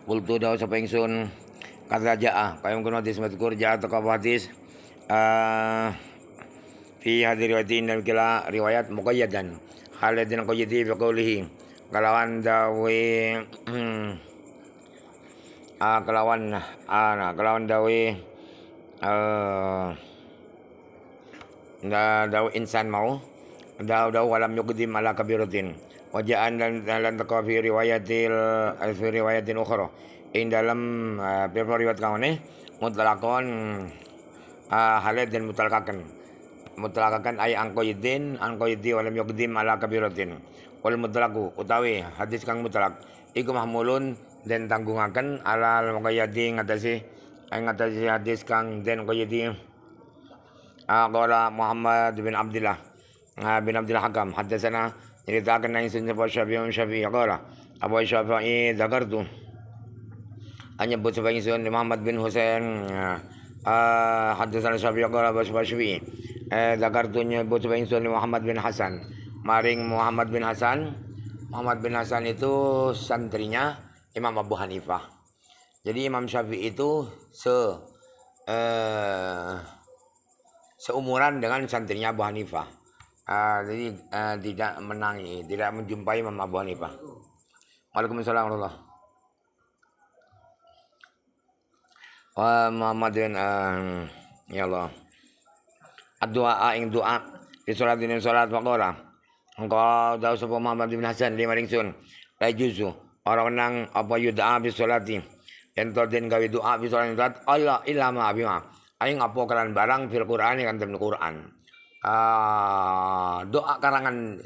Kultu daw sa pengsun karaja kayong kuno hadis madkur ja atau hadis fi hadir riwayatin dan kila riwayat muqayyadan haladin qayyidi bi qawlihi kalawan dawe kalawan dawe daw insan mau daw walam yuqdim ala kabiratin wajaan dan taqwa fi riwayatin ukhra in dalam beberapa riwayat kamu nih mutlaqon halal dan mutlaqakan ay angkoyidin walam yuqdim ala kabiratin wal mutlaqu utawi hadis kang mutlaq iku mahmulun dan tanggungaken ala muqayyadi ngatasi hadis kang den qayyidi qala Muhammad bin Abdullah Hakam haddatsana ceritakan yang sunnah Syafi'i qala Abu Syafi'i dzakartu hanya buat sebagai sun Muhammad bin Husain haddatsana Syafi'i qala Abu Syafi'i dzakartu nya buat sebagai sun Muhammad bin Hasan maring Muhammad bin Hasan itu santrinya Imam Abu Hanifah. Jadi Imam Syafi'i itu seumuran dengan santrinya Abu Hanifah. Jadi tidak menjumpai Imam Abu Hanifah. Waalaikumsalam warahmatullahi wa Muhammadin ya Allah. Doa ing doa di salat faqala. Engkau tahu sapa Muhammad bin Hasan lima ringsun. La juzu orang nang apa yud'a bi salati. Ento den gawe doa bi salat Allah ilama bima. Aing apa kalan barang fil Qur'an kan dalam Quran. Doa karangan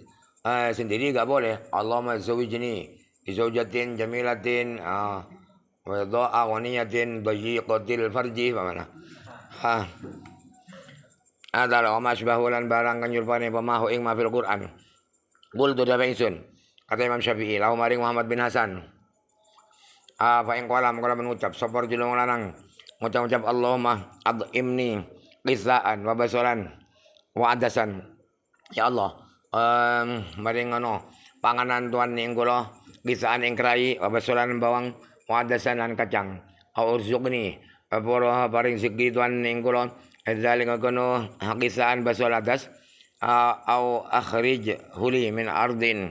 sendiri enggak boleh. Allahumma zawwijni bi zawjatin jamilatin wa doa waniyatin dayiqatil farji mana. Adalah wa masbahulan barang kan nyurpane pamahu ing ma fil Qur'an. Qul tu dapat ingsun. Kata Imam Syafi'i, lahu maring Muhammad bin Hasan. Fa ing qala mengucap sapa julung lanang ngucap Allahumma ad'imni qisaan wa basaran wa adasan. Ya Allah, maring panganan tuan ning kula qisaan ing krai wa basaran bawang wa adasan lan kacang. Aurzukni para paring segi tuan ning kula dzalika kono qisaan basal adas au akhrij huli min ardin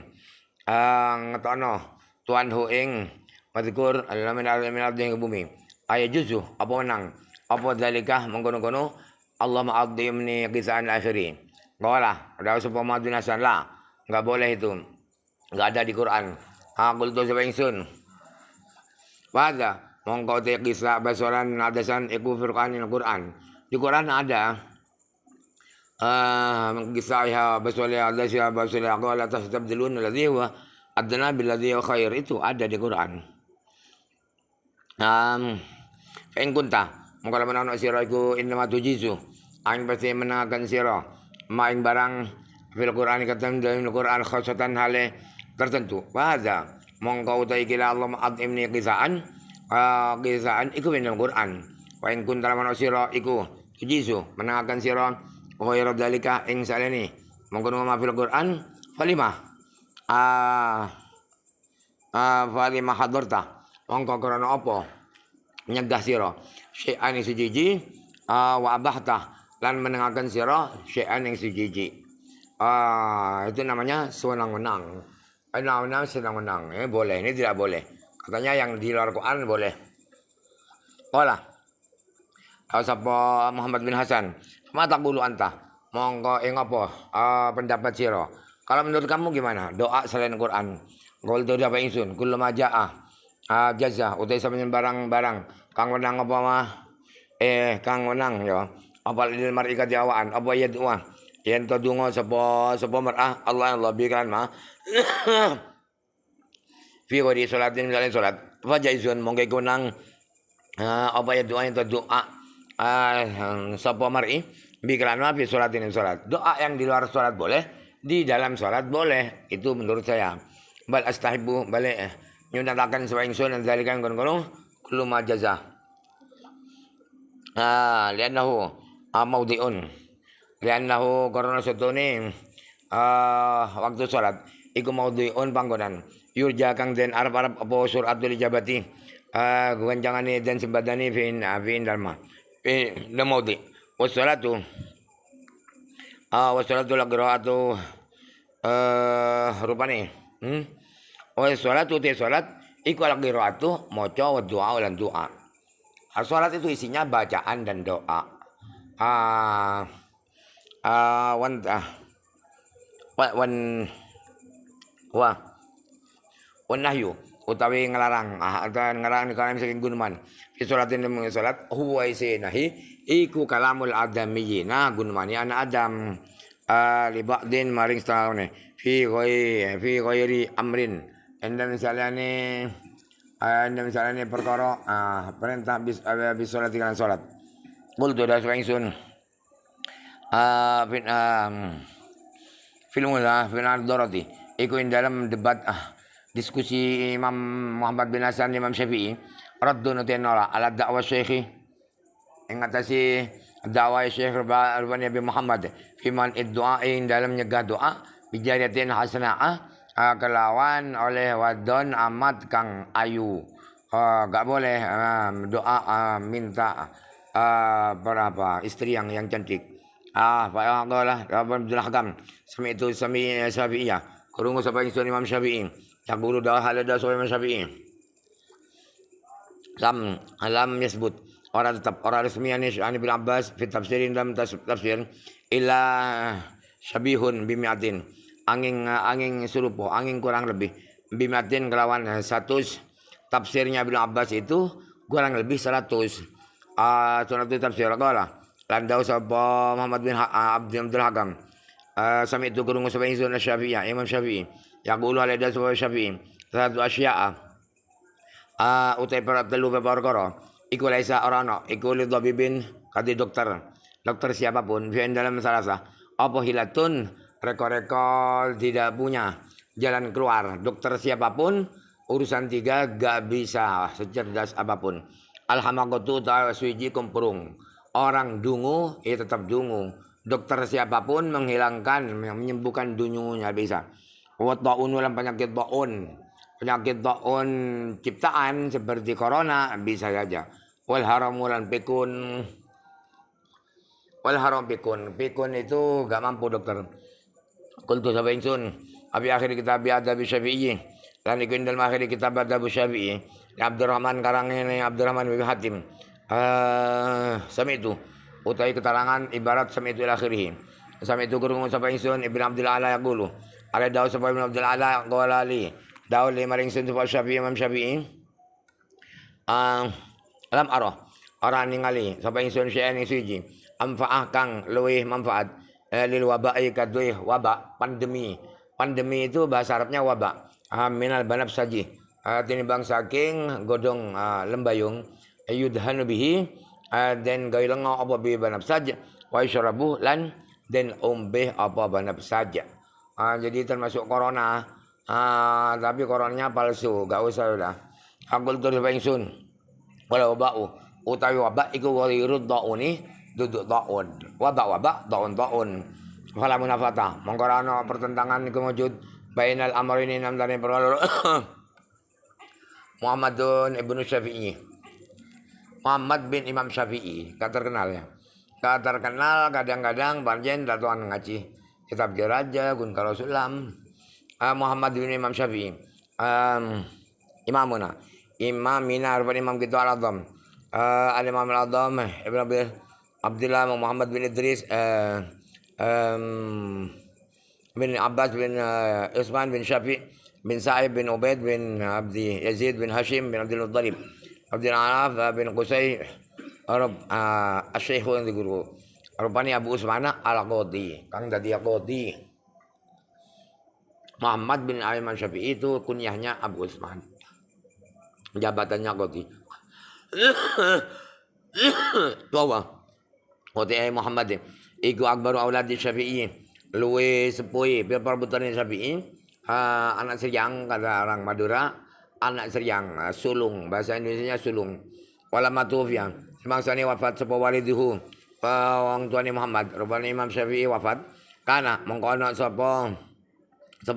ngetono tuan hu ing madkur alamin ardin bumi aya juzu apa menang apa dalika mengkono-kono Allah ma'adzimni qisaan akhirin qala ada sapa madinasan la enggak boleh itu enggak ada di Quran qul tu sapa ingsun pada mongko te qisa basaran adasan iku firqanil Quran di Quran ada kisah basoleh Allah siapa basoleh qala tastabdilun alladhi huwa adna bil ladhi huwa khair itu ada di Quran. Ing kunta mongko menawa sira iku inna tujizu ang pasti menakan sira maing barang fil Quran katam dalam Quran khasatan hale tertentu. Pada mongko utai kila Allah ma'adimni qisaan iku dalam Quran. Wa ing kunta menawa sira iku tujizu menakan sira khairu dalika ing saleni mengkono ma fil Quran falima falima hadarta mongko krana apa nyegah sira syai'an ing siji wa abahta lan menengaken sira syai'an ing siji itu namanya sewenang-wenang senang-wenang boleh ini tidak boleh katanya yang di luar Quran boleh qala sapa Muhammad bin Hasan mata bulu anta mongko ing apa pendapat sira kalau menurut kamu gimana doa selain Quran qul tu apa ingsun kullu majaa jaza utai sampeyan barang-barang kang wenang apa mah kang wenang ya apa lil mar'ika diawaan apa ya doa yen to donga sapa mar'ah Allah bikan mah fi wadi salatin selain salat fajaizun mongko wenang apa ya doa yen to doa sapa mar'i bikran fi sholatin salat. Doa yang di luar salat boleh, di dalam salat boleh. Itu menurut saya. Bal astahibu balik nyunatakan sewa ingsun dan zalikan kono kullu ma jaza. Liannahu maudhi'un. Liannahu karena setune waktu salat iku maudhi'un panggonan. Yurja kang den arep-arep apa suratul ijabati Guganjangan ni dan sembadani fin dharma. Lamauti. Wassalatu. Wassalatu lagra'atu. Rupane. Wassalatu te salat. Iku lagra'atu. Moco wa doa dan doa. Salat itu isinya bacaan dan doa. Wan wah nahyu utawi ngelarang ngelarang kalian saking gunuman fi sholatin demi salat huwa nahi iku kalamul adamiyina gunumani anak adam li ba'din maring setahun fi ghairi amrin enda misalnya perkara perintah bis salat dengan salat qultu da sun film Dorothy iku dalam debat diskusi Imam Muhammad bin Hasan Imam Syafi'i raddun tenora ala dakwah syekhi ingatasi dakwah Syekh Rubani bin Muhammad fiman doa dalam nyegah doa bijariatin hasanah kelawan oleh wadon amat kang ayu gak boleh doa minta berapa istri yang cantik Pak Allah Abdul Hakam sami itu sami Syafi'iyah kurungu sa pangison Imam Syafi'i taguro daw halada sa Imam Syafi'i alam yasbut orang tetap orang resmian ani bin Abbas fi tafsirin dalam tafsir illa syabihun bimiatin angin serupa angin kurang lebih bimiatin kelawan 100 tafsirnya bin Abbas itu kurang lebih 100 tafsir qala landau sapa Muhammad bin Abdul Hakam sami itu kurungu sapa ingsun Syafi'iyah Imam Syafi'i yaqulu alaihi sapa Syafi'i satu asya'a utai telu perkara iku laisa orano iku li dhabibin kadi dokter siapapun fi dalam salasa apa hilatun rekor tidak punya jalan keluar dokter siapapun urusan 3 gak bisa secerdas apapun alhamaqatu ta suji kumpurung orang dungu tetap dungu dokter siapapun menghilangkan menyembuhkan dungunya bisa wa taun dalam penyakit taun ciptaan seperti corona bisa saja wal haram pikun itu gak mampu dokter qultu sapa ingsun abi akhir kitab adab Syafi'i lan iku dalam akhir kitab adab Syafi'i Abdurrahman karang ini Abdurrahman bin Hatim sami itu utai keterangan ibarat sami itu akhirih sami itu kurung sapa ingsun Ibnu Abdul Ala yaqulu ala daud sapa Ibnu Abdul Ala qala li daud li maring ingsun sapa Syafi'i Imam Syafi'i alam arah ningali sapa ingsun syai'an suci amfaah kang luwih manfaat lil waba'i kadui wabak pandemi itu bahasa Arabnya wabak minal banab saji tinimbang saking godong lembayung yudhanu bihi dan gawe lenga apa bi banab saja wa yashrabu lan dan umbe apa banab saja jadi termasuk corona tapi coronanya palsu gak usah udah aku terus ingsun wala wabau utawi wabak iku ghairu dauni duduk daun wabak daun fala munafata mongkorano pertentangan iku wujud bainal amrayni nam dane perkara Muhammadun ibnu Syafi'i Muhammad bin Imam Syafi'i terkenal ya terkenal kadang-kadang panjen datuan ngaji kitab Jaraja gun karosulam Muhammad bin Imam Syafi'i imamina rupanya imam kita al-azam al-imam al-azam Ibn Abdullah Muhammad bin Idris bin Abbas bin Utsman bin Syafi' bin Sa'ib bin Ubaid bin Abdi Yazid bin Hashim bin Abdul Muttalib Abdul Araf bin Qusay Asy-Syaikh yang diguru rupanya Abu Utsman al-Qadi kang dadi Qadi Muhammad bin Imam Syafi'i itu kunyahnya Abu Utsman jabatannya Qadi bahwa Qadi Muhammad iku akbaru auladi Syafi'i luwe sepoi perbutan Syafi'i anak seriang kata orang Madura anak seriang sulung bahasa Indonesianya sulung wala matufia semangsane wafat sapa waliduhu wong tuane Muhammad rupane Imam Syafi'i wafat kana mongko ana sapa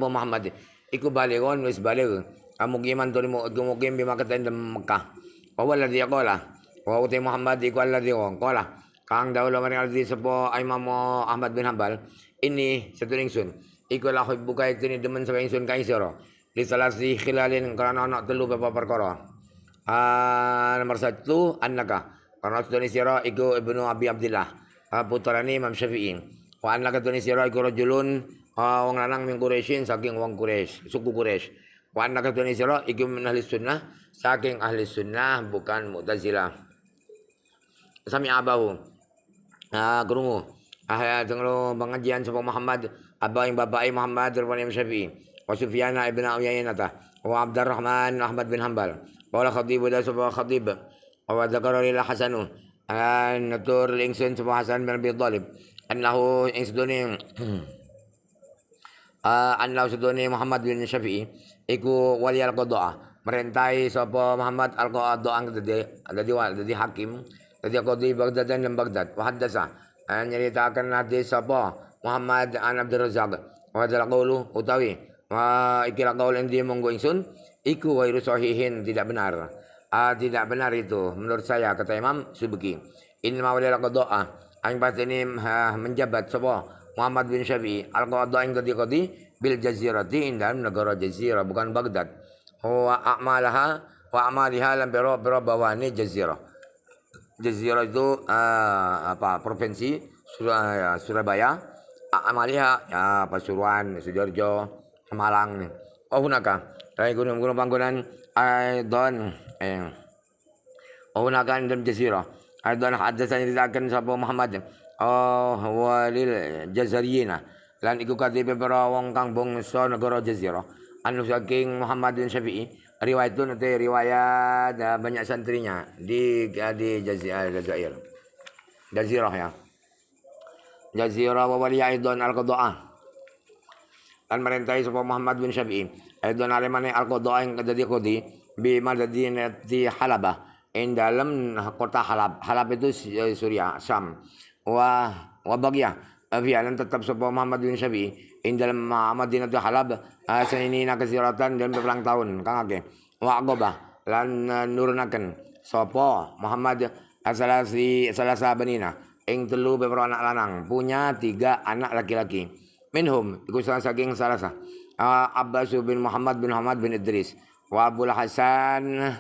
Muhammad iku balighon wis baligh mukiman to mo gumukim bi Makkah in Makkah. Wa walladhi qala wa uti Muhammad iku alladhi qala kang daula maring alladhi sapa Imam Ahmad bin Hanbal ini satuning sun iku la hubbuka iktini demen sapa ingsun ka sira li salasi khilalin karena ana telu bapa perkara. Nomor satu annaka karena satuning sira iku Ibnu Abi Abdillah putrane Imam Syafi'i. Wa annaka satuning sira iku rajulun wong lanang min Quraisyin saking wong Quraisy, suku Quraisy. Wa annaka satuning sira iku min ahli sunnah saking ahli sunnah bukan Mu'tazilah. Sami abahu krungu tengro pengajian sapa Muhammad abah yang bapak Muhammad rupane Syafi'i wa Sufyan ibn Uyainah wa Abdurrahman Ahmad bin Hanbal wa khatib da sapa khatib wa dzakara lil Hasanu natur ingsun sapa Hasan bin Abi Thalib annahu ingsun annahu sedone Muhammad bin Syafi'i iku wali al-qadha merintai sapa Muhammad al-qadha ang dadi hakim dadi qadhi Baghdad dan Baghdad wa haddasa nyeritakan hadis sapa Muhammad an Abdul Razzaq wa dzal qaulu utawi wa ikira qaul endi monggo ingsun iku wairu sahihin tidak benar. Tidak benar itu menurut saya kata Imam Subki. Inna wali al-qadha ang pasti ini menjabat sapa Muhammad bin Syafi'i al-qadha ing qadi bil jazirati dalam negara jazirah bukan Baghdad. Wa a'maliha lam biro bawani jazirah. Jazirah itu provinsi Surabaya, amaliha Pasuruan, Sidoarjo, Malang. Oh hunaka, dari gunung-gunung panggonan Aidon, hunakan dalam Jazirah. Aidon hadasan ceritakan sapa Muhammad. Walil Jazariyina. Lan iku kate beberapa wong kang bangsa negara Jazirah. Anu saking Muhammad bin Syafi'i. Riwayat itu nanti riwayat banyak santrinya di Jazair. Jazirah ya. Jazirah wa wali Aidon al-Qadha'ah. Dan merintai sapa Muhammad bin Syafi'i. Aidon alemane al-Qadha'ah yang jadi qadi bi madinati Halabah. In dalam kota Halab. Halab itu Suriah, Syam. Wa bagiyah. Fi'alan tetap sapa Muhammad bin Syafi'i. In dalam Madinatu Halab sanina kasiratan dan beberang tahun kang akeh wa aqabah lan nurunaken sapa Muhammad salasa banina ing telu beberapa anak lanang punya 3 anak laki-laki minhum iku saking salasa Abbas bin Muhammad bin Idris wa Abul Hasan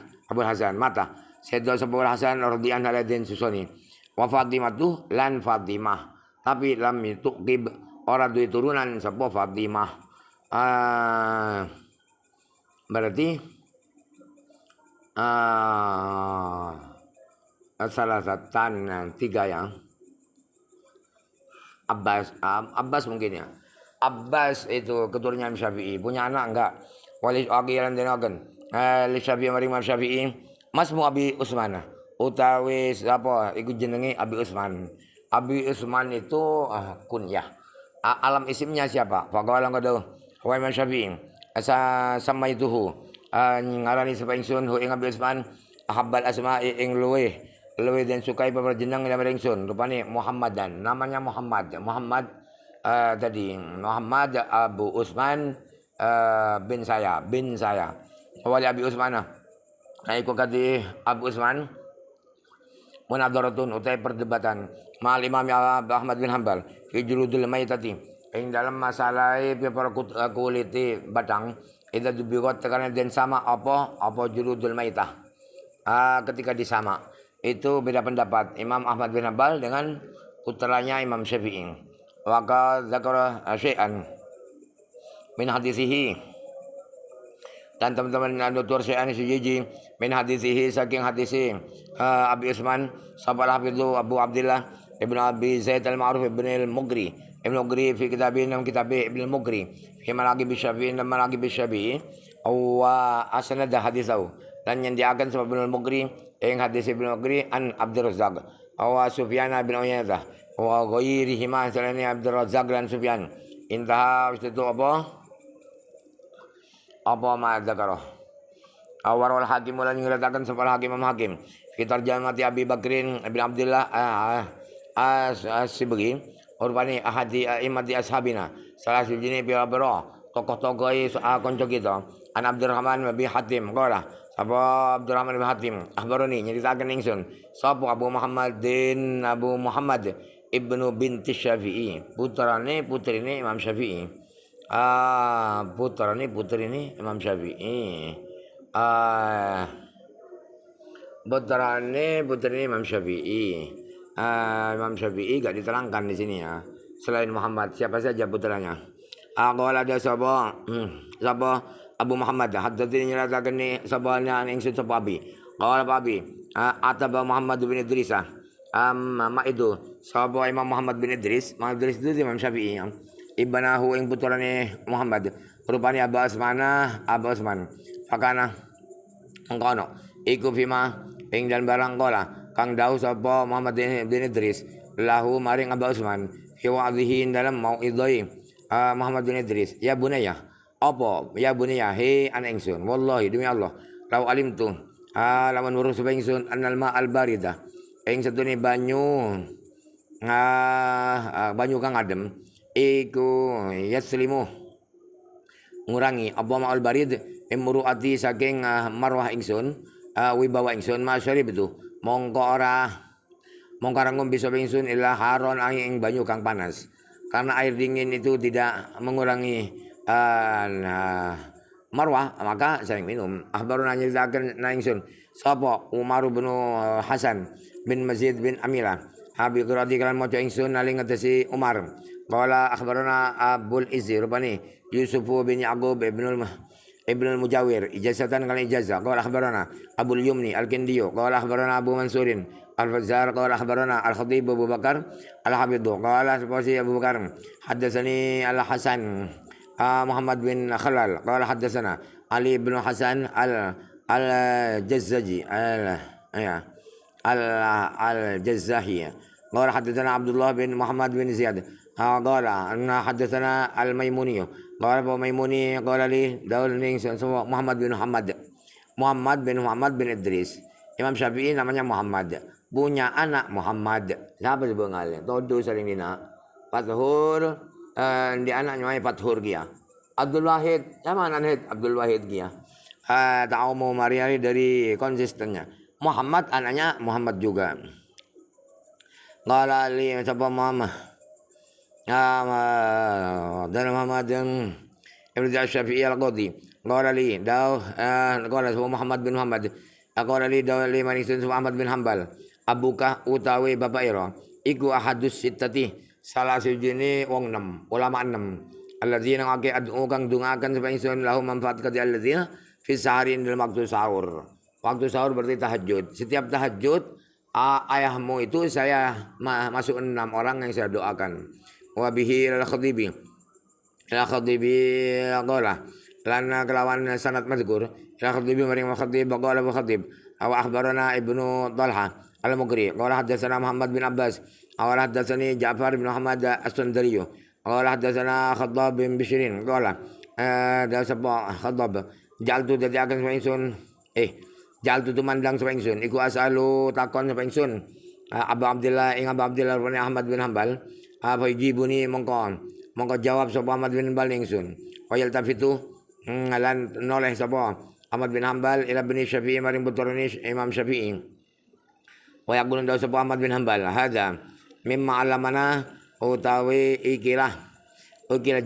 mata Sayyidina Abul Hasan radhiyallahu anhu susoni wa Fatimah lan Fatimah tapi lam tuqib ora duwe turunan sapa Fatimah. Berarti salah satan 3 ya. Abbas mungkin ya. Abbas itu keturunannya Syafi'i. Punya anak enggak? Wali akhiran denoken. Li Syafi'i maring Imam Syafi'i. Masmu Abi Utsman. Utawi apa iku jenenge Abi Utsman. Abi Utsman itu kunyah. Alam isimnya siapa? Faqala qadaw wa Imam Syafi'i sama ituhu ngarani sapa ingsun hu ing Abi Utsman habbal asma'i ing luweh dan sukai peperjenang ila ingsun rupane Muhammadan namanya Muhammad tadi Muhammad Abu Utsman bin saya wali Abi Utsman iku kadi Abu Utsman munadaratun utai perdebatan mal Imam Ahmad bin Hanbal fi juludul maitati ing dalam masalah para kuliti batang itu dibuat karena den sama apa juludul maitah ketika disama itu beda pendapat Imam Ahmad bin Hanbal dengan putranya Imam Syafi'i wa dzakara syai'an min hadisihi dan teman-teman nutur syai'an sujiji min hadisihi saking hadisi Abi Utsman sahabat Hafidhu Abu Abdillah Ibn Abi Zaid al-Ma'ruf Ibn al-Mughri fi kitabin Ibn al-Mughri fi manaqib Syafi'i dan manaqib Syafi'i wa asnada hadithahu dan yang diakan sebab Ibn al-Mughri yang hadis Ibn al-Mughri an Abdul Razzaq wa Sufyan bin Uyainah wa ghairihi ma salani Abdul Razzaq dan Sufyan intaha itu apa ma dzakara awal hakim lan nyeritakan sebab hakim Hakim kita jamati Abi Bakrin Ibn Abdullah as-Sibghi urpani ahadi imati ashabina salah sijine pira-pira tokoh-tokoh kanca kita An Abdurrahman bin Hatim qala sapa Abdurrahman bin Hatim akhbaroni nyaritakeun ingsun sapa Abu Muhammad ibnu binti Syafi'i putrane putrine Imam Syafi'i putrane putrine Imam Syafi'i putrane Imam Syafi'i Imam Syafi'i gak diterangkan di sini ya selain Muhammad siapa saja putranya qala ada sapa Abu Muhammad haddatsani nyaritakeun ni sabana ingsun sapa abi qala abi ataba Muhammad bin Idris itu sapa Imam Muhammad bin Idris itu Imam Syafi'i ibnahu ing putrane Muhammad rupane Abu Usman fakana engkono iku fima ing dan barang kola kang dawuh sapa Muhammad bin Idris lahu maring Abu Usman fi wa'dhihi dalam mau'idhi Muhammad bin Idris ya bunaya apa ya bunaya he anak ingsun wallahi demi Allah law alimtu lamun weruh sapa ingsun annal ma'al barida ing satune banyu kang adem iku yaslimu ngurangi apa ma'al barid imruati saking marwah ingsun wibawa ingsun masyarib itu mongko ora ngombe sapa ingsun illa haron angin banyu kang panas karena air dingin itu tidak mengurangi marwah maka sering minum akhbaruna nyaritakeun na ingsun sapa Umar bin Hasan bin Mazid bin Amila abi qirati kalan maca ingsun naling ngetesi Umar qala akhbaruna Abul Izzi rupani Yusuf bin Yaqub ibnul Mujawir ijazatan kali ijazah qala akhbarana Abul Yumni Al-Kindiyo qala akhbarana Abu Mansurin Al-Fazzar qala akhbarana Al-Khatib Abu Bakar Al-Habidhu qala sepasi Abu Bakar haddatsani Al-Hasan Muhammad bin Khalal qala haddatsana Ali bin Hasan al-Jazzaji al-Jazzahi qala haddatsana Abdullah bin Muhammad bin Ziyad qala anna haddatsana al-Maimuni qala Maimuni qala li daul ning Muhammad bin Muhammad bin Idris Imam Syafi'i namanya Muhammad punya anak Muhammad siapa sebenarnya todo saling dina Fathur di anaknya namanya Fathur dia Abdul Wahid sama anak Abdul Wahid dia tahu mau Mariani dari konsistennya Muhammad anaknya Muhammad juga qala li sapa Muhammad dan Muhammad Ibnu Syafi'i al-Qadi qala li qala Muhammad bin Muhammad qala li li manisun Muhammad bin Hambal abuka utawi bapak ira iku ahadus sittati salah sijine wong 6 ulama 6 alladzina ngake adu kang dungakan supaya ingsun lahum manfaat kati alladzina fi saharin dalam waktu sahur berarti tahajud setiap tahajud ayahmu itu saya masuk 6 orang yang saya doakan wa bihi al-khadibi qala lana kelawan sanad mazkur al-khadibi maring al-khatib qala al-khatib wa akhbarana ibnu Talha al-Mukri qala haddatsana Muhammad bin Abbas qala haddatsani Ja'far bin Muhammad as-Sundari qala haddatsana Khattab bin Bishrin qala da sapa Khattab jaltu dadi akan sama ingsun jaltu tumandang sama ingsun iku asalu takon sama ingsun Abu Abdillah bin Ahmad bin Hambal apa jibuni mongko jawab sapa Ahmad bin Hambal ingsun wayal tafitu lan noleh sapa Ahmad bin Hambal ila bin Syafi'i maring putrane Imam Syafi'i wa yaqulun daw sapa Ahmad bin Hambal hadza mimma alamana utawi ikilah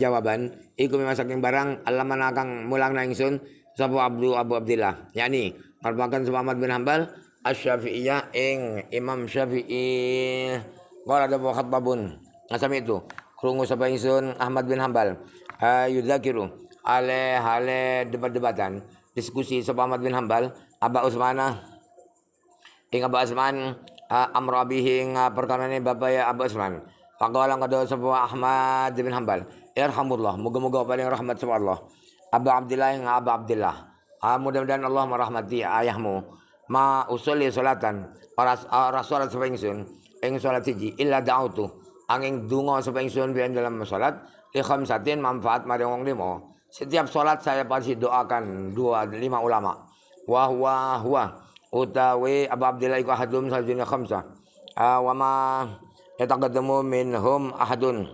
jawaban iku mimma saking barang alamana kang mulang na ingsun sapa Abu Abdillah yakni merupakan sapa Ahmad bin Hambal Asy-Syafi'iyah ing Imam Syafi'i qala dawu khattabun ngasami itu krungu sapa ingsun Ahmad bin Hambal yudzakiru hale debat-debatan diskusi sapa Ahmad bin Hambal Aba Usmana ing Aba Usman amra bihi perkarane bapak ya Abu Usman faqala qad sapa Ahmad bin Hambal irhamullah moga-moga paling rahmat sapa Allah Abu Abdillah ing Abu Abdillah mudah-mudahan Allah merahmati ayahmu ma usolli salatan ora salat sapa ingsun ing salat siji illa da'utu angin donga sapa ingsun biyen dalam salat li khamsatin manfaat maring wong 5 setiap salat saya pasti doakan 5 ulama wa huwa utawi Abu Abdillah iku ahadum sajune khamsah wa ma yataqaddamu minhum ahadun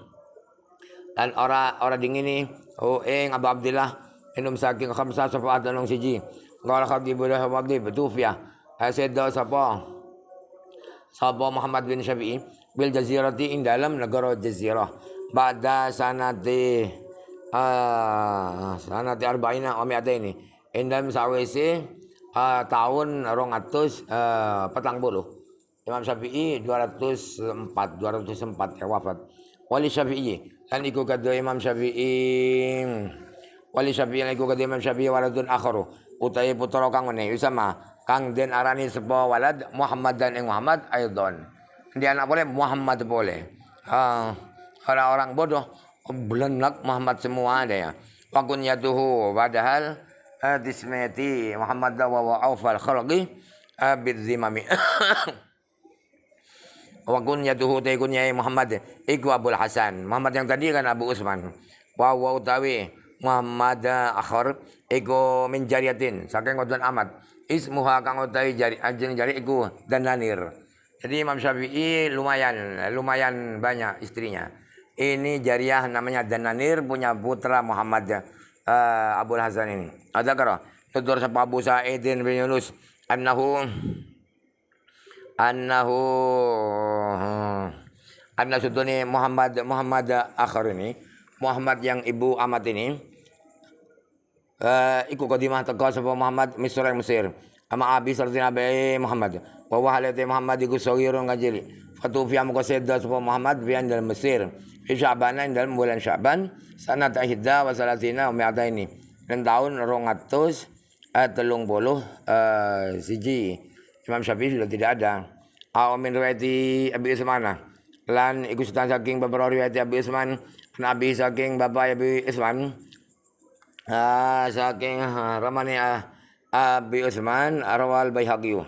dan ora dingini ing Abu Abdillah Inum saking khamsa safaat anong siji. Qala Khatib lahu Wadib tufiya. Said daw sapa Muhammad bin Syafi'i bil jazirati ing dalam negara jazirah. Ba'da sanati arba'ina wa mi'ataini. Ing dalam sawise tahun 240. Imam Syafi'i 204 ya wafat. Wali Syafi'i lan iku kadhe Imam Syafi'i waladun akharu utai putra kang ngene usama kang den arani sapa walad Muhammad dan ing Muhammad aidon. Dia anak boleh Muhammad boleh. Orang bodoh belenak Muhammad semua ada ya. Wa kunyatuhu padahal dismati Muhammad wa awfal khalqi bidzimami. Wa kunyatuhu ta kunyai Muhammad iku Abul Hasan. Muhammad yang tadi kan Abu Usman. Wa utawi Muhammad akhir iku min jariyatin saking wadon amat. Ismuha kang utawi jari iku Dananir. Jadi Imam Syafi'i lumayan banyak istrinya. Ini jariah namanya Dananir punya putra Muhammad Abul Hasan ini. Ada karo tutur sapa Abu Sa'idin bin Yunus anna suduni Muhammad akhir ini Muhammad yang ibu amat ini iku kodimah teko sapa Muhammad Mesir ama abi sarti nabi Muhammad wa wahalati Muhammad iku sawirun kajili fatufiya muka sedda sapa Muhammad bian dalam Mesir fi Sya'ban dalam bulan Sya'ban sanat ahidda wa salatina wa mi'ataini dan tahun 230 siji Imam Syafi'i sudah tidak ada. Min riwayati Abi Usman lan iku setan saking beberapa riwayat Abi Usman Nabi saking bapak Abi Usman saking ramani Abi Usman rawal Baihaqi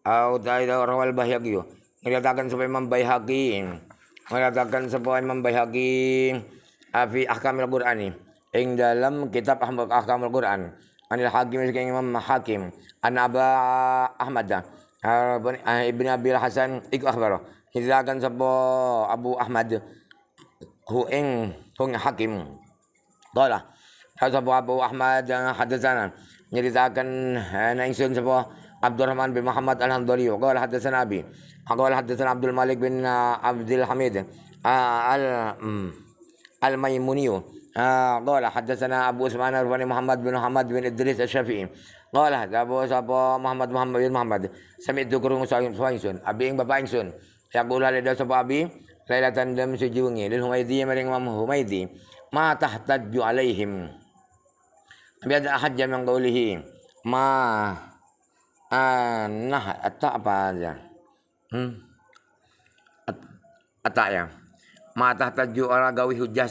au taida rawal Baihaqi mengatakan supaya Imam Baihaqi fi ahkamil Qur'ani ing dalam kitab ahkamul Qur'an anil Hakim saking Imam Hakim an Aba Ahmad Ibn Abil Hasan iku akhbaro hizlakan sapa Abu Ahmad hung Hakim qala sapa Abu Ahmad hadatsana nyeritakan ingsun sapa Abdurrahman bin Muhammad Al-Hamdali qala hadatsana Abi qala hadatsana Abdul Malik bin Abdul Hamid Al-Maimuni qala hadatsana Abu Usman Muhammad bin Idris Asy-Syafi'i qala sapa Muhammad bin Muhammad sami'tu krungu ingsun abi ing bapak ingsun yaqula leda sapa abi lailatan dam suji wengi lil Humaidi maring Imam Humaidi ma tahtajju alaihim biada hajja min qawlihi ma apa aja ya ma tahtajju ora gawe hujjah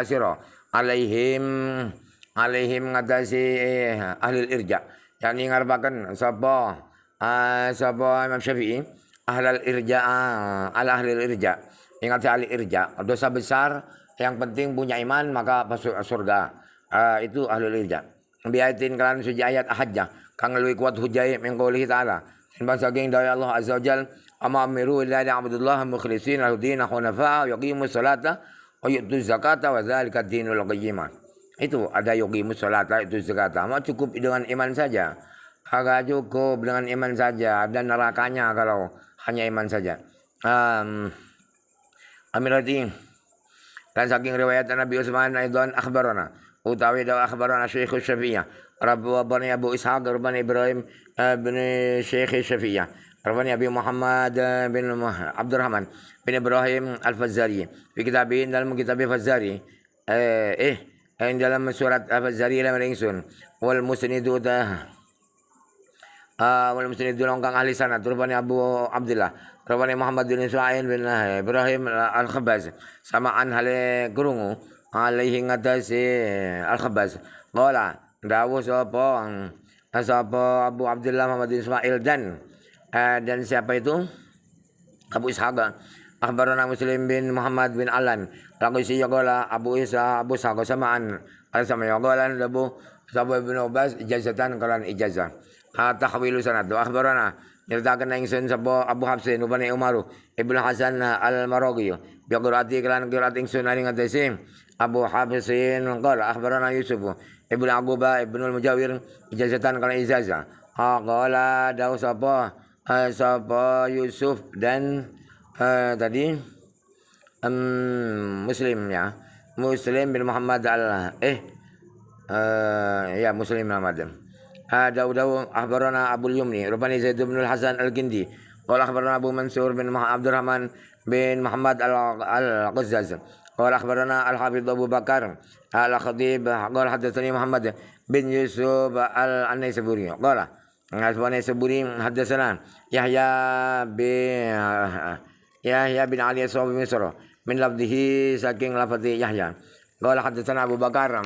sira alaihim ngatasi ahli irja yakni ngarepaken sapa Imam Syafi'i ahli irja ingat ahli irja dosa besar yang penting punya iman maka masuk surga itu ahli irja biatin kalan suji ayat hajjah kang luwih kuat hujai min qouli ta'ala sembah saking daya Allah azza wajal amiru ila abdullah mukhlisin lahu-din hunafa yuqimus salata wa yu'tuz zakata wa dzalika dinul qayyimah. Itu ada yuqimus salata itu zakata. Mau cukup dengan iman saja. Agak cukup dengan iman saja dan nerakanya kalau hanya iman saja. Amirati dan saking riwayat Nabi Utsman aidan akhbarana utawi daw akhbarana Syekh Syafi'iyah Rabbu bani Abu Ishaq bani Ibrahim bin Syekh Syafi'iyah Rabbi Abi Muhammad bin Abdurrahman bin Ibrahim Al-Fazari fi kitabin dalam kitab Fazari dalam surat Al-Fazari dalam ringsun wal musnidu longkang ahli sanad Rabbi Abu Abdullah Rabbi Muhammad bin Ismail bin Ibrahim Al-Khabbaz samaan hale kurungu alaihi ngatasi Al-Khabbaz qala dawuh sapa Abu Abdullah Muhammad bin Ismail dan siapa itu Abu Ishaq akhbarana Muslim bin Muhammad bin Alan lakusi yaqala Abu Isa Abu Ishaq samaan sama yaqala Abu Sabu bin Ubas ijazatan kalan ijazah tahwilu sanad akhbarana nyeritakan ingsun sapa Abu Hafsin ubani Umaru Ibnu Hasan Al-Maraghi Biqurati kelan qiraat ingsun ing atase Abu Hafisin qala akhbarana Yusuf ibnu Aquba ibnu Mujawir ijazatan kana ijazah. Qala dawu sapa Yusuf dan tadi Muslim ya. Muslim bin Muhammad ya Muslim Muhammad. Dawu akhbarana Abu Yumni rupani Zaid bin Hasan Al-Kindi. Qala akhbarana Abu Mansur bin Abdurrahman bin Muhammad Al-Qazzaz. Qala akhbarana Al-Hafidh Abu Bakar Al-Khatib qala hadatsani Muhammad bin Yusuf Al-Naisaburi. Qala An-Naisaburi hadatsana Yahya bin Ali As-Sawi Misr min lafdhihi saking lafzi Yahya. Qala hadatsana Abu Bakar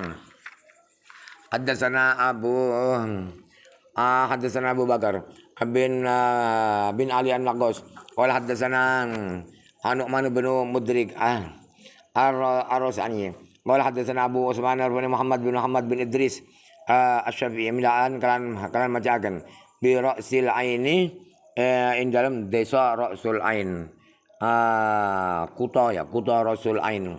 Haddatsana Abu Bakar bin Ali An-Naqas qala haddatsana Nu'man bin Mudrik Ar-Rasani qala haddatsana Abu Usman bin Muhammad bin Idris Asy-Syafi'i milaan kalan macakan bi Ra'sil Aini in dalam desa Ra'sul Ain kota Ra'sul Ain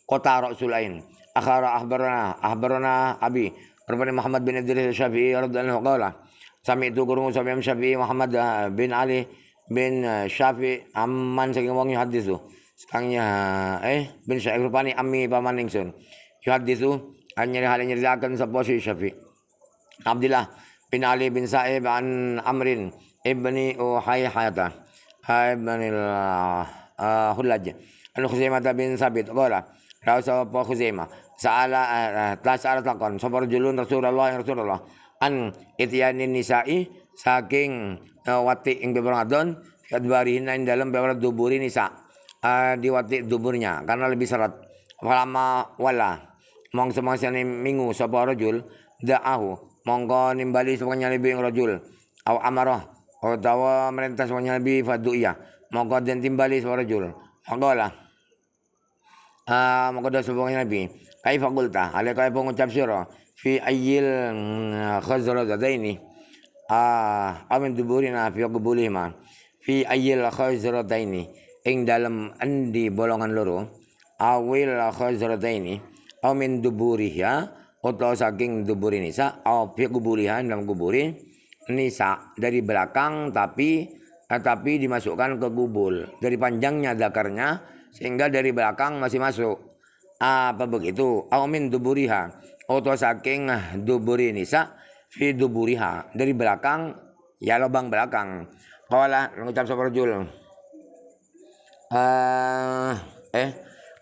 kota Ra'sul Ain akhbarana Abi rupanya Muhammad bin Idris Syafi'i radhiyallahu anhu qala sami'tu guru sami Syafi'i Muhammad bin Ali bin Syafi'i amman saking wong hadisu sakangnya bin Syafi'i rupani ammi paman ingsun hadisu hanya nyeritakan sapa si Syafi'i Abdullah bin Ali bin Sa'ib an Amrin ibni Uhayyata ibn al-Hullaj an Khuzaimah bin Sabit qala rawa sapa Khuzaimah Sa'ala takon sapa rajulun Rasulullah an ityanin nisa'i saking wati ing beberadon kadbarihin ing dalam beberapa duburi nisa di wati duburnya karena lebih seret falama wala mong semangsane minggu sapa rajul da'ahu mongko nimbali sapa nyalibi ing rajul aw amarah utawa merintah sapa nyalibi fadu'ya mongko den timbali sapa rajul faqala mongko da sapa nyalibi kaifa qulta alaka pengucap sira fi ayyil khazradaini amin duburina fi qubulihima fi ayyil khazradaini ing dalam endi bolongan loro awil khazradaini amin duburiha atau saking duburi nisa aw fi qubuliha dalam kuburi nisa dari belakang tapi dimasukkan ke kubul dari panjangnya dakarnya sehingga dari belakang masih masuk. Apa begitu? Aumin duburiha atau saking duburi nisa fi duburiha dari belakang ya lubang belakang. Qala mengucap sapa rajul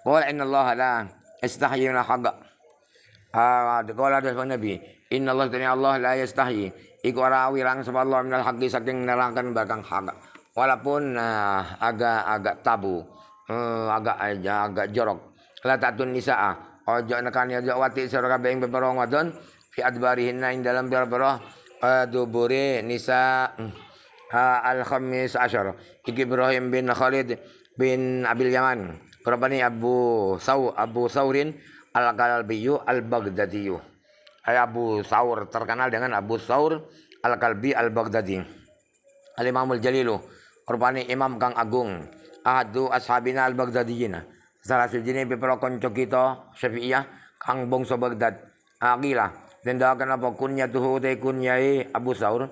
qala inna Allah la yastahyi min al-haqq. Qala ada Nabi inna Allah la yastahyi iku ora wirang sapa Allah min al-haqqi saking nerangkan belakang hak. Walaupun agak tabu, agak jorok. La tatun nisaa ojo nekani ojo wati sira kabeh ing beparo wadon fi adbarihinna ing dalam beparo dubure nisa al-khamis asyar iki Ibrahim bin Khalid bin Abil Yaman korban Abu Saurin al-Kalbiyu al-Baghdadiyu Abu Saur terkenal dengan Abu Saur al-Kalbi al-Baghdadi al-Imamul Jalilu korban imam kang agung ahadu ashabina al-Baghdadiyina salah sejine pipro konco kita Syafi'iyah kang bangsa Baghdad akila den dawakan apa kunyatuhu te kunyai Abu Saur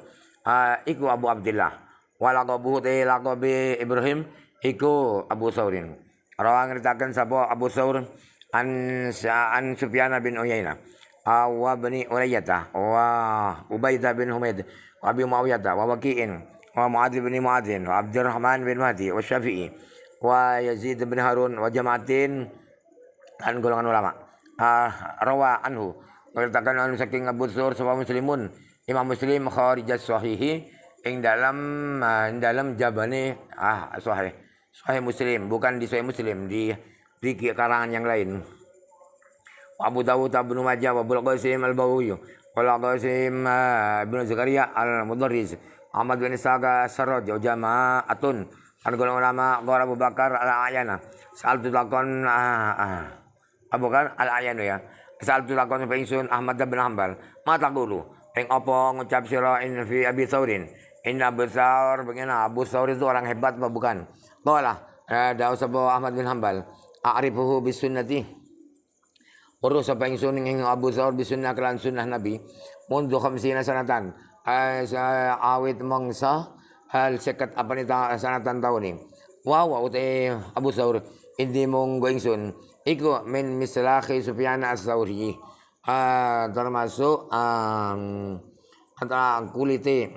iku Abu Abdillah walaqabuhu te laqabi Ibrahim iku Abu Saurin rawang ngeritaken sapa Abu Saur an Sufyan bin Uyainah wa bani Ulayyah wa Ubaidah bin Humaid wa Abi Muawiyah wa Waqi'in wa Mu'adz bin Mu'adzin wa Abdurrahman bin Mahdi wa Syafi'i wa Yazid bin Harun wa jama'atin dan golongan ulama rawa anhu menceritakan anu saking Abu Sur sapa muslimun Imam Muslim kharijat sahihi ing dalam jabane sahih Muslim bukan di sahih Muslim di karangan yang lain Abu Dawud Ibnu Majah wa Abul Qasim al-Bawawi wa Qasim bin Zakaria al-Mudarris Ahmad bin Isaqa Sarraj wa jama'atun kan golongan ulama qala Abu Bakar al-Ayana sa'altu lakon Abu Bakar al-Ayanu ya sa'altu lakon ingsun Ahmad bin Hanbal ma taqulu ing apa ngucap sira in fi Abi Saurin inna Abu Saur bagaimana Abu Saur itu orang hebat apa bukan qala daw sabo Ahmad bin Hanbal a'rifuhu bis sunnati urus sapa ingsun ing Abu Thawr bis sunnah kelan sunnah Nabi mundu 50 sanatan awit mangsa hal sekat apa ni sanatan tahun ni wa utai Abu Thawr hindi mong ingsun iku min mislahi Sufyan as-Thawri termasuk antara kulite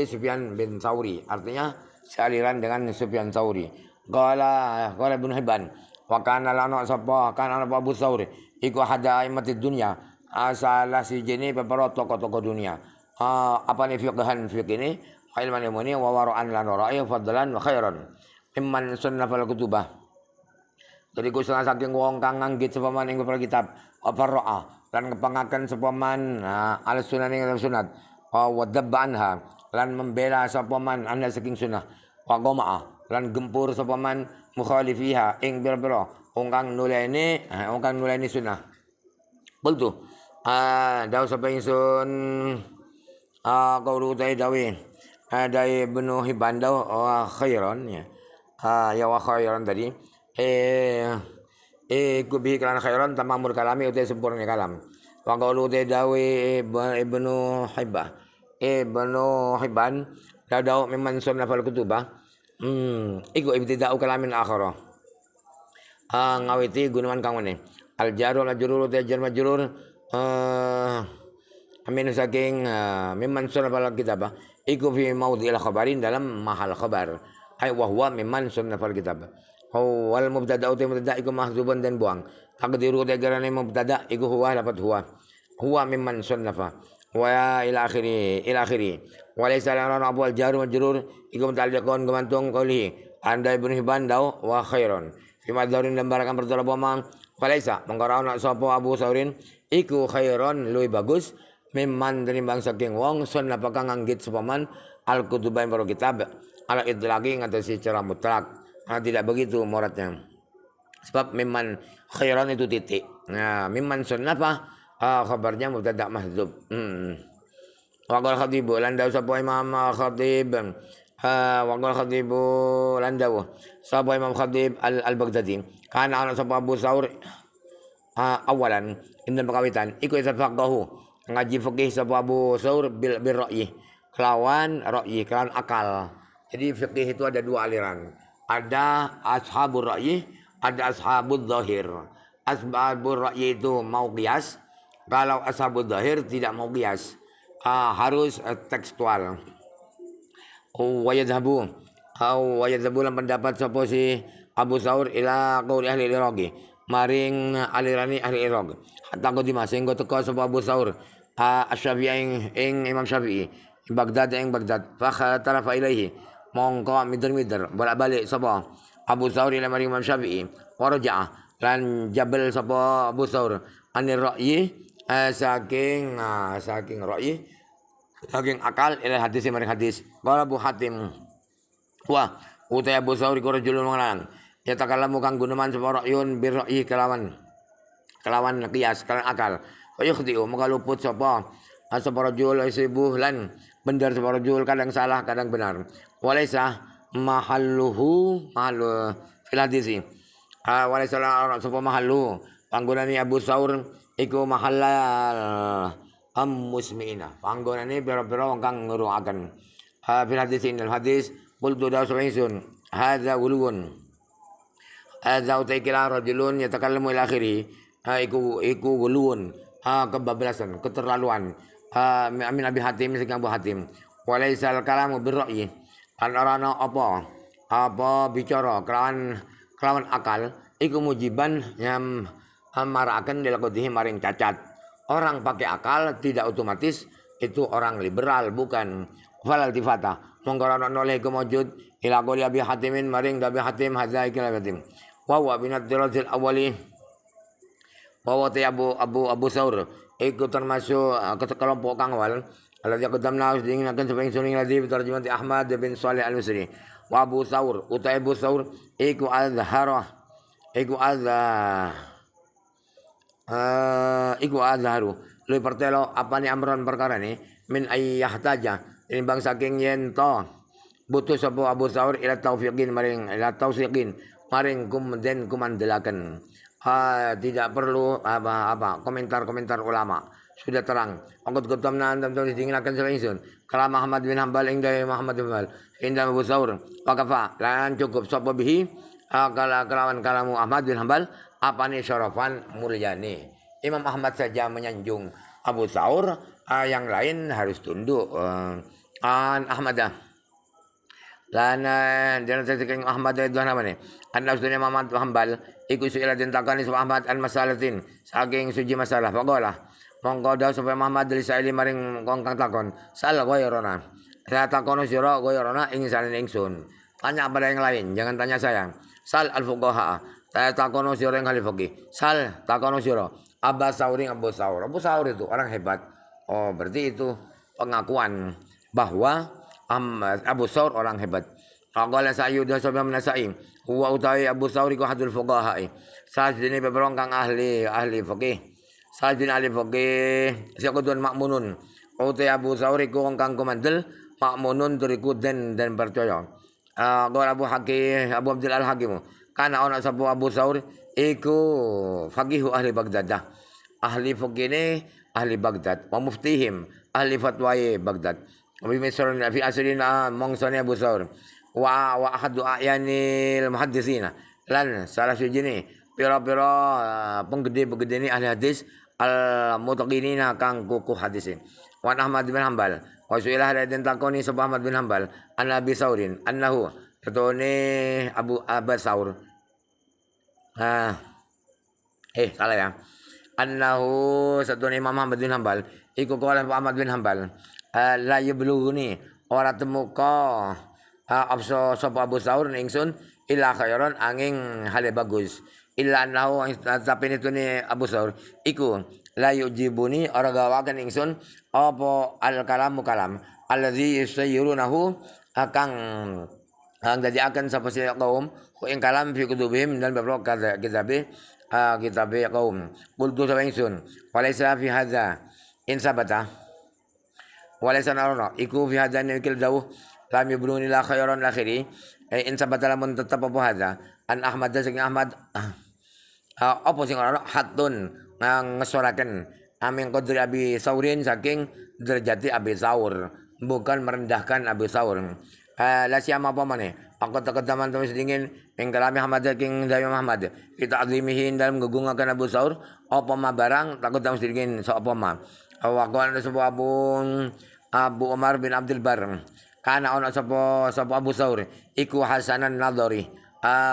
Sufyan bin Thawri, artinya sealiran dengan Sufyan Thawri. Qala Ibnu Hibban wa kana lana sapa kana Abu Thawri iku hada aimatid dunya salah si jeni beberapa tokoh-tokoh dunia. Apa ni fiqhan ini ilman ilmuni wa wara'an lan wara'i fadlan wa khairan mimman sunnafal kutubah. Jadi ku salah saking wong kang nganggit sapa man ing kitab apa ra'a lan ngepangaken sapa man al sunan ing sunat wa dabba anha lan membela sapa man ana saking sunnah wa qama'a lan gempur sapa man mukhalifiha ing biro-biro wong kang nuleni sunnah. Qultu daw sapa ingsun qaulu dawi dari Ibnu Hibban daw khairan ya. Ya wa khairan tadi kubi kalan khairan tamamul kalami utai sempurna kalam. Wa qaulu dawi Ibnu Hibban daw memang sunnah fal kutubah iku ibtida'u kalamin akhara ngawiti gunawan kang ngene al jaru la jurur te jar majrur amin saking memang sunnah fal kitabah iku fi maudhi'il khabarin dalam mahal khabar ay wa huwa mimman sunnah fal kitabah wal mubtada'u te mubtada iku mahzuban dan buang takdiru te garane mubtada iku huwa lafat huwa mimman sunnafa wa ila akhiri wa laysa lana abu al jar majrur iku mutaliqon gumantung qauli anda Ibnu Hibban daw wa khairon fi madzarin lembaran bertolak bomang walaysa mengkarauna sapa Abu Saurin iku khairon luwih bagus mimman tinimbang saking wong sunnah pakang nganggit sapa man al kutubain para kitab ala idlaqi ngatasi secara mutlak. Tidak begitu muradnya. Sebab mimman khairan itu titik. Nah, mimman sunnah apa? Khabarnya mubtada mahdzub. Wa qala khatibu lan dawu sapa Imam Khatib. Wa qala khatibu lan dawu sapa Imam Khatib al-Baghdadi. Kana ana sapa Abu Thawr awalan indan pekawitan iku isafaqahu ngaji fikih sapa Abu Thawr bil ra'yi. Kelawan ra'yi, kelawan akal. Jadi fikih itu ada dua aliran. Ada ashabul ra'yi, ada ashabul zahir. Ashabul ra'yi itu mau qiyas. Kalau ashabul zahir tidak mau qiyas. Harus tekstual. Wa yadhabu lan pendapat sapa si Abu Thawr ila qauli ahli Iraq. Maring alirani ahli Iraq. Hatta kau dimasing kau teko sapa Abu Thawr Asy-Syafi'i ing Imam Syafi'i Baghdad ing Baghdad fa tarafa ilaihi mongko mider bolak-balik sapa Abu Thawr ila maring Imam Syafi'i wa raja'a lan jabal sapa Abu Thawr anir ra'yi saking ra'yi saking akal ila hadis maring hadis qala Abu Hatim wa utai Abu Thawr iku rajulun lanang ya takallamu kang guneman sapa ra'yun bir ra'yi kelawan qiyas kelawan akal wa yukhdi'u maka luput sapa rajul isibuh lan benar sapa rajul kadang salah kadang benar walaysa mahalluhu fil hadisi walaysa sapa mahallu panggonane Abu Thawr iku mahallal musmi'ina panggonane pira-pira wong kang ngrungokaken fil hadisi indal hadis qultu dawu sawaisun hadza gulun hadza utaikila rajulun yatakallamu ila akhiri iku gulun kebablasan keterlaluan amin Abi Hatim sing Abu Hatim walaisal kalamu birra'yi an arana apa bicara kelawan akal iku mujiban yang marakaken dilakutihi maring cacat. Orang pakai akal tidak otomatis itu orang liberal, bukan falal tifata mongkorana noleh kemujud ila qouli Abi Hatimin maring Abi Hatim hadza ikil Hatim wa huwa binad dirazil awali wa Abu Thawr iku termasuk kelompok kang awal alladzi qadamna dinginaken sebagai suning ladzi terjemah Ahmad bin Shalih Al-Misri wa Abu Thawr utai Abu Thawr iku azharu luwih pertelo apane amron perkara ni min ayyahtaja tinimbang saking yen to butuh sapa Abu Saur ila taufiqin maring kumandelaken. Tidak perlu apa komentar-komentar ulama. Sudah terang. Angkut kutam na antam tulis dinginakan sa ingsun. Kala Muhammad bin Hanbal ingday Muhammad bin Hanbal. Indah Abu Saur. Wakafa. Lan cukup sapa bihi. Kalawan kalamu Ahmad bin Hanbal. Apa nih syarafan mulyani. Imam Ahmad saja menyanjung Abu Saur. Yang lain harus tunduk. An Ahmadah. Lan dia nasihatkan Ahmad itu nama ni. Anda sudah Muhammad Hambal. Ikut suila din takani sa Ahmad al masalatin. Saking suji masalah. Pagolah. Mongko daw supaya Muhammad dari saili maring kongkang takon. Sal goyorona. Saya takono sira goyorona ing salin ingsun. Tanya pada yang lain. Jangan tanya saya. Sal al fuqaha. Saya takono sira yang ahli fikih. Sal takono sira. Abu Saur. Abu Saur itu orang hebat. Oh berarti itu pengakuan bahwa Abu Saur orang hebat. Qala Sa'yud sabab Nasa'i huwa utawi Abu Saur iku hadul fuqaha. Sajene beberong kang ahli fikih. Sajene ahli fikih sakudun makmunun. Utai Abu Saur iku kang komandel makmunun turiku dan percaya. Qala Abu Abdul Al-Hakim kana ana sapa Abu Saur iku faqihu ahli Baghdad. Ahli fikih ini ahli Baghdad wa muftihim ahli fatwaye Baghdad. Abi Misr fi asrina mongsone Abu Saur wa ahadu ayanil muhaddisina lan salah sujine pira-pira penggede-penggede ni ahli hadis al mutaqinina kang kukuh hadisin. Wa Ahmad bin Hanbal wa su'ilah dan takoni sapa Ahmad bin Hanbal an Abi Saurin annahu tatone Abu Saur salah ya. Annahu satune Imam Ahmad bin Hanbal iku qala Ahmad bin Hanbal la yablughuni ora temuka abso sapa Abu Saur ingsun illa khairan angin hale bagus illa annahu tapi nitune Abu Saur iku la yujibuni ora gawaken ingsun apa al kalamu kalam alladzi yusayirunahu akang dadi akan sapa si kaum ing kalam fi kutubihim dan beberapa kitabe kaum qultu sapa ingsun walaysa fi hadza in sabata walaysa narona iku fi hadza nikil dawuh lam yabruni la khairan akhiri in sabata lamun tetep apa hadza an Ahmad sing Ahmad apa sing ora hatun ngesoraken amin qadri Abi Saurin saking derajati Abi Saur bukan merendahkan Abi Saur. La siapa apa mana? Aku teman teman sedingin yang kalami Ahmad king dari Muhammad. Kita azimihin dalam gegungakan Abu Saur. Apa ma barang takut teman sedingin so apa ma. Awakan sebuah Abu Umar bin Abdul Bar. Karena orang sebuah Abu Saur. Iku hasanan nadori.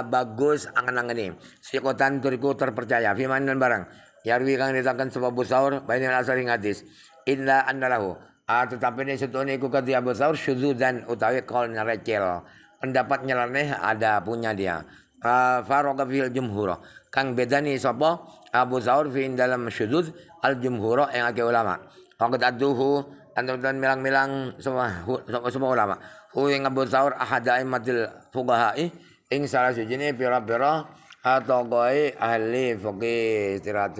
Bagus angan-angan ini. Sikotan turiku terpercaya. Firman dan barang. Yarwi kang ditakan sebuah Abu Saur. Bainal asaring hadis. Illa andalahu. Tetapi ini setune iku kati Abu Saur syuzudan utawi kaul nyarecel. Pendapat nyeleneh ada punya dia. Faroqa fil jumhur. Kang bedani sapa Abu Saur fi dalam syuzuz al jumhur yang ake ulama. Waqad aduhu antum milang-milang semua ulama. Hu yang Abu Saur ahada aimatil fuqaha'i ing salah sijine pira-pira atau ahli fikih istirahat.